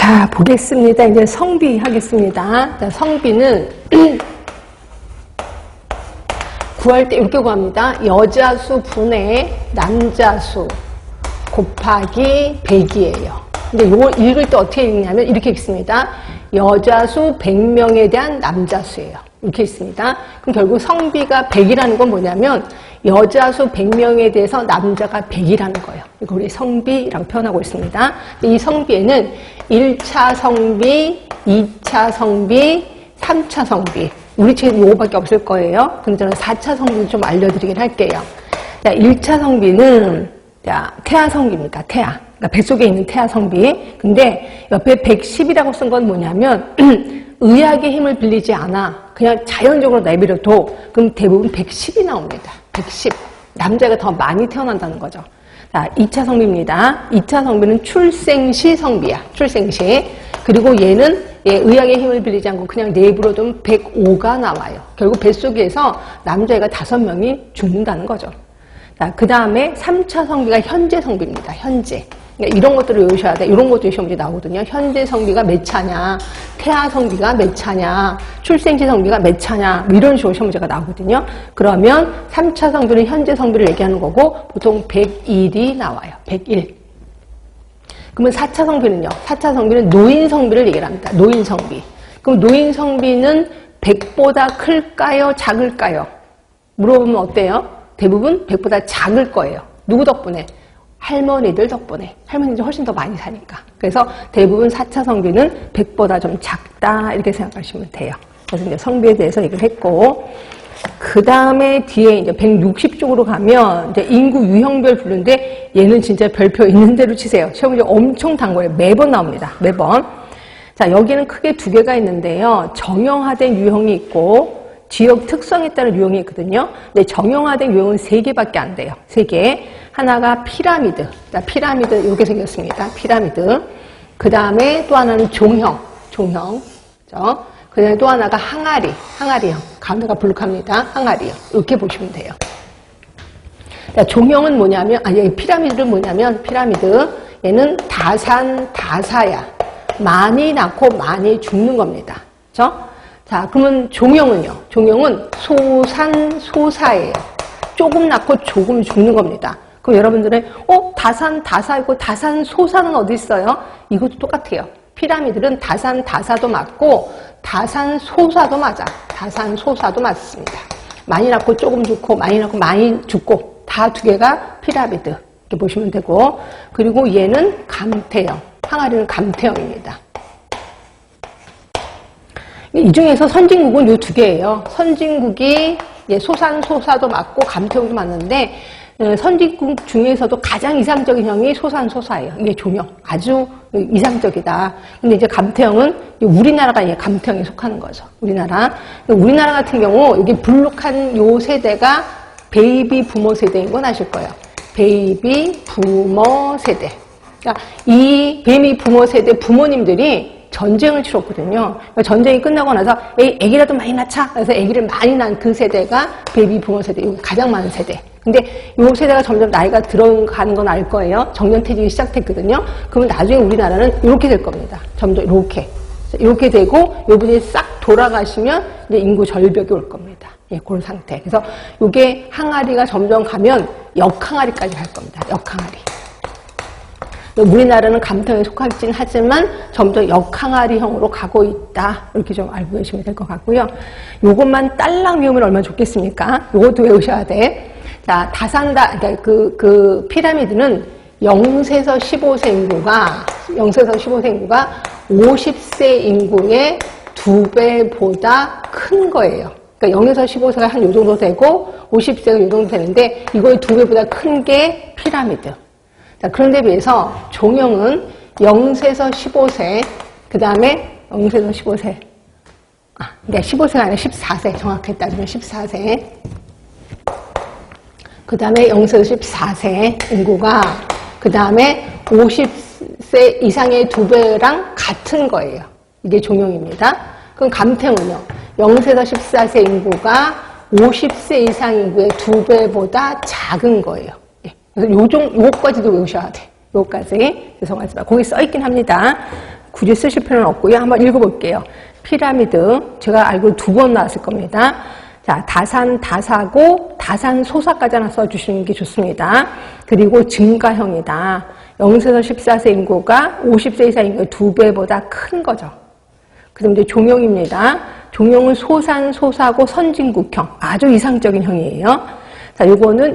자, 보겠습니다. 이제 성비 하겠습니다. 자, 성비는 구할 때 이렇게 구합니다. 여자수 분의 남자수 곱하기 100이에요. 근데 이걸 읽을 때 어떻게 읽냐면 이렇게 읽습니다. 여자수 100명에 대한 남자수예요. 이렇게 있습니다. 그럼 결국 성비가 100이라는 건 뭐냐면 여자수 100명에 대해서 남자가 100이라는 거예요. 이거 우리 성비라고 표현하고 있습니다. 이 성비에는 1차 성비, 2차 성비, 3차 성비. 우리 책에 요거밖에 없을 거예요. 근데 저는 4차 성비 좀 알려드리긴 할게요. 자, 1차 성비는 자, 태아 성비입니다. 태아. 그러니까 뱃속에 있는 태아 성비. 근데 옆에 110이라고 쓴 건 뭐냐면 의학의 힘을 빌리지 않아. 그냥 자연적으로 내버려도 그럼 대부분 110이 나옵니다. 110. 남자가 더 많이 태어난다는 거죠. 자, 2차 성비입니다. 2차 성비는 출생시 성비야. 출생시. 그리고 얘는 의학의 힘을 빌리지 않고 그냥 내버려두면 105가 나와요. 결국 뱃속에서 남자애가 5명이 죽는다는 거죠. 자, 그 다음에 3차 성비가 현재 성비입니다. 현재. 그러니까 이런 것들을 외우셔야 돼. 이런 것도 시험에 나오거든요. 현재 성비가 몇 차냐, 태아 성비가 몇 차냐, 출생시 성비가 몇 차냐, 뭐 이런 식으로 시험 문제가 나오거든요. 그러면 3차 성비는 현재 성비를 얘기하는 거고 보통 101이 나와요. 101. 그러면 4차 성비는요. 4차 성비는 노인 성비를 얘기를 합니다. 노인 성비. 그럼 노인 성비는 100보다 클까요? 작을까요? 물어보면 어때요? 대부분 100보다 작을 거예요. 누구 덕분에? 할머니들 덕분에. 할머니들 훨씬 더 많이 사니까. 그래서 대부분 4차 성비는 100보다 좀 작다 이렇게 생각하시면 돼요. 그래서 이제 성비에 대해서 얘기를 했고 그 다음에 뒤에 이제 160쪽으로 가면 이제 인구 유형별 부르는데 얘는 진짜 별표 있는 대로 치세요. 시험 문제 엄청 단 거예요. 매번 나옵니다. 매번. 자, 여기는 크게 2개가 있는데요. 정형화된 유형이 있고 지역 특성에 따른 유형이 있거든요. 근데 정형화된 유형은 3개밖에 안 돼요. 3개. 하나가 피라미드. 자, 피라미드 이렇게 생겼습니다. 피라미드. 그 다음에 또 하나는 종형. 그렇죠? 그 다음에 또 하나가 항아리형. 가운데가 불룩합니다. 항아리형. 이렇게 보시면 돼요. 자, 종형은 뭐냐면, 피라미드는 뭐냐면, 피라미드. 얘는 다사야. 많이 낳고 많이 죽는 겁니다. 그렇죠? 자, 그러면 종형은요? 종형은 소산소사예요. 조금 낳고 조금 죽는 겁니다. 그럼 여러분들은 다사이고 다산소사는 어디 있어요? 이것도 똑같아요. 피라미드는 다사도 맞고 다산소사도 맞아. 다산소사도 맞습니다. 많이 낳고 조금 죽고 많이 낳고 많이 죽고 다 2개가 피라미드 이렇게 보시면 되고 그리고 얘는 감태형. 항아리는 감태형입니다. 이 중에서 선진국은 요 2개예요. 선진국이 소산소사도 맞고 감태형도 맞는데 선진국 중에서도 가장 이상적인 형이 소산소사예요. 이게 종형. 아주 이상적이다. 근데 이제 감태형은 우리나라가 감태형에 속하는 거죠. 우리나라 같은 경우 여기 불룩한 요 세대가 베이비 부모 세대인 건 아실 거예요. 베이비 부모 세대. 그러니까 이 베이비 부모 세대 부모님들이 전쟁을 치렀거든요. 전쟁이 끝나고 나서 애기라도 많이 낳자. 그래서 애기를 많이 낳은 그 세대가 베이비 부모 세대. 이거 가장 많은 세대. 근데 이 세대가 점점 나이가 들어가는 건 알 거예요. 정년퇴직이 시작됐거든요. 그러면 나중에 우리나라는 이렇게 될 겁니다. 점점 이렇게 되고 이분이 싹 돌아가시면 이제 인구 절벽이 올 겁니다. 그런 상태. 그래서 이게 항아리가 점점 가면 역항아리까지 갈 겁니다. 역항아리. 우리나라는 감태형에 속하긴 하지만 점점 역항아리형으로 가고 있다. 이렇게 좀 알고 계시면 될 것 같고요. 요것만 딸랑 외우면 얼마나 좋겠습니까? 요것도 외우셔야 돼. 자, 그러니까 그 피라미드는 0세에서 15세 인구가 50세 인구의 2배보다 큰 거예요. 그러니까 0에서 15세가 한 요 정도 되고 50세가 요 정도 되는데 이거의 2배보다 큰 게 피라미드. 자, 그런데 비해서 종형은 0세에서 15세, 그 다음에 0세에서 15세. 그러니까 15세가 아니라 14세. 정확하게 따지면 14세. 그 다음에 0세에서 14세 인구가, 그 다음에 50세 이상의 2배랑 같은 거예요. 이게 종형입니다. 그럼 감태형은요. 0세에서 14세 인구가 50세 이상 인구의 2배보다 작은 거예요. 그래서 요것까지도 외우셔야 돼. 요것까지. 죄송하지만 거기 써있긴 합니다. 굳이 쓰실 필요는 없고요. 한번 읽어볼게요. 피라미드 제가 알고 2번 나왔을 겁니다. 자, 다산, 다사고, 다산소사까지 하나 써주시는 게 좋습니다. 그리고 증가형이다. 0세에서 14세 인구가 50세 이상 인구의 2배보다 큰 거죠. 그 다음 이제 종형입니다. 종형은 소산, 소사고, 선진국형. 아주 이상적인 형이에요. 자, 요거는